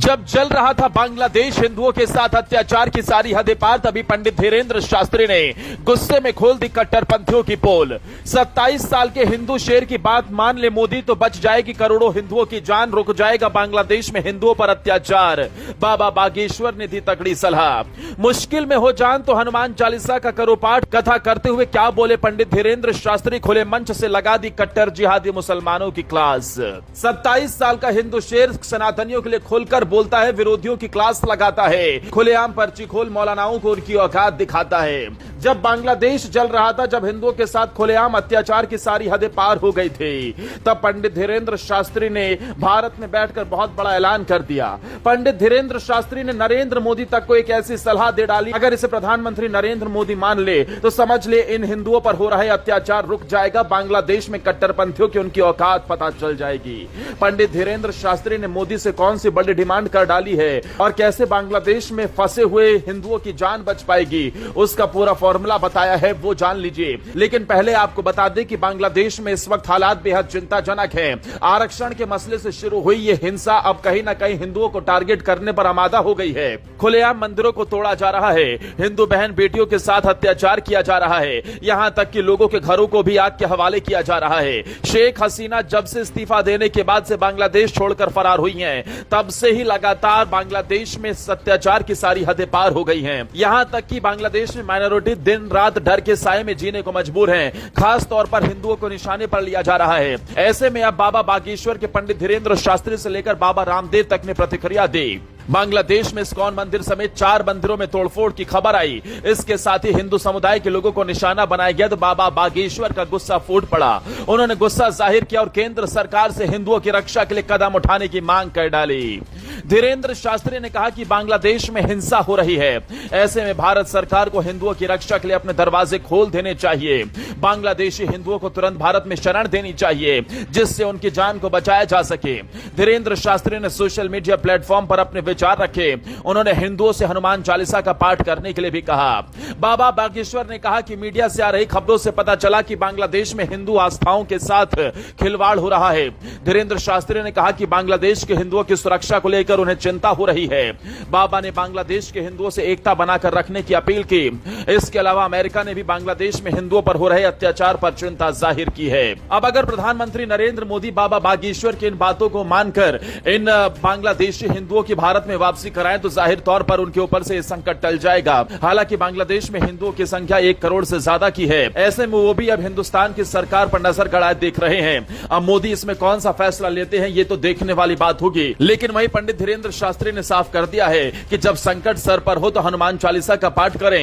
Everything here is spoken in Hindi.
जब चल रहा था बांग्लादेश हिंदुओं के साथ अत्याचार की सारी हदें पार, तभी पंडित धीरेन्द्र शास्त्री ने गुस्से में खोल दी कट्टरपंथियों की पोल। 27 साल के हिंदू शेर की बात मान ले मोदी तो बच जाएगी करोड़ों हिंदुओं की जान, रुक जाएगा बांग्लादेश में हिंदुओं पर अत्याचार। बाबा बागेश्वर ने दी तगड़ी सलाह। मुश्किल में हो जान तो हनुमान चालीसा का करो पाठ। कथा करते हुए क्या बोले पंडित धीरेन्द्र शास्त्री, खुले मंच से लगा दी कट्टर जिहादी मुसलमानों की क्लास। 27 साल का हिंदू शेर सनातनियों के लिए खुलकर बोलता है, विरोधियों की क्लास लगाता है, खुलेआम पर्ची खोल मौलानाओं को उनकी औकात दिखाता है। जब बांग्लादेश जल रहा था, जब हिंदुओं के साथ खुलेआम अत्याचार की सारी हदें पार हो गई थी, तब पंडित धीरेन्द्र शास्त्री ने भारत में बैठकर बहुत बड़ा ऐलान कर दिया। पंडित धीरेन्द्र शास्त्री ने नरेंद्र मोदी तक को एक ऐसी सलाह दे डाली, अगर इसे प्रधानमंत्री नरेंद्र मोदी मान ले तो समझ ले इन हिंदुओं पर हो रहे अत्याचार रुक जाएगा, बांग्लादेश में कट्टरपंथियों की उनकी औकात पता चल जाएगी। पंडित धीरेन्द्र शास्त्री ने मोदी से कौन सी बड़ी डिमांड कर डाली है और कैसे बांग्लादेश में फंसे हुए हिंदुओं की जान बच पाएगी, उसका पूरा फॉर्मूला बताया है, वो जान लीजिए। लेकिन पहले आपको बता दें कि बांग्लादेश में इस वक्त हालात बेहद चिंताजनक हैं। आरक्षण के मसले से शुरू हुई ये हिंसा अब कहीं न कहीं हिंदुओं को टारगेट करने पर आमादा हो गई है। खुलेआम मंदिरों को तोड़ा जा रहा है, हिंदू बहन बेटियों के साथ अत्याचार किया जा रहा है, यहां तक कि लोगों के घरों को भी आग के हवाले किया जा रहा है। शेख हसीना जब से इस्तीफा देने के बाद से बांग्लादेश छोड़कर फरार हुई हैं, तब से ही लगातार बांग्लादेश में अत्याचार की सारी हदें पार हो गई हैं। यहां तक कि बांग्लादेश में माइनॉरिटी दिन रात डर के साए में जीने को मजबूर हैं। खास तौर पर हिंदुओं को निशाने पर लिया जा रहा है। ऐसे में अब बाबा बागेश्वर के पंडित धीरेन्द्र शास्त्री से लेकर बाबा रामदेव तक ने प्रतिक्रिया दी। बांग्लादेश में इस्कॉन मंदिर समेत 4 मंदिरों में तोड़फोड़ की खबर आई। इसके साथ ही हिंदू समुदाय के लोगों को निशाना बनाया गया तो बाबा बागेश्वर का गुस्सा फूट पड़ा। उन्होंने गुस्सा जाहिर किया और केंद्र सरकार से हिंदुओं की रक्षा के लिए कदम उठाने की मांग कर डाली। धीरेन्द्र शास्त्री ने कहा कि बांग्लादेश में हिंसा हो रही है, ऐसे में भारत सरकार को हिंदुओं की रक्षा के लिए अपने दरवाजे खोल देने चाहिए। बांग्लादेशी हिंदुओं को तुरंत भारत में शरण देनी चाहिए, जिससे उनकी जान को बचाया जा सके। धीरेन्द्र शास्त्री ने सोशल मीडिया प्लेटफॉर्म पर अपने विचार रखे। उन्होंने हिंदुओं से हनुमान चालीसा का पाठ करने के लिए भी कहा। बाबा बागेश्वर ने कहा कि मीडिया से आ रही खबरों से पता चला कि बांग्लादेश में हिंदू आस्थाओं के साथ खिलवाड़ हो रहा है। धीरेन्द्र शास्त्री ने कहा कि बांग्लादेश के हिंदुओं की सुरक्षा को लेकर उन्हें चिंता हो रही है। बाबा ने बांग्लादेश के हिंदुओं से एकता बनाकर रखने की अपील की। इसके अलावा अमेरिका ने भी बांग्लादेश में हिंदुओं पर हो रहे अत्याचार पर चिंता जाहिर की है। अब अगर प्रधानमंत्री नरेंद्र मोदी बाबा बागेश्वर की इन बातों को मानकर इन बांग्लादेशी हिंदुओं की भारत में वापसी कराएं तो जाहिर तौर पर उनके ऊपर से संकट टल जाएगा। हालांकि बांग्लादेश में हिंदुओं की संख्या 1 करोड़ से ज्यादा की है। ऐसे में वो भी अब हिंदुस्तान की सरकार पर नजर गड़ाए देख रहे हैं। अब मोदी इसमें कौन सा फैसला लेते हैं ये तो देखने वाली बात होगी। लेकिन वहीं पंडित धीरेन्द्र शास्त्री ने साफ कर दिया है कि जब संकट सर पर हो तो हनुमान चालीसा का पाठ करें।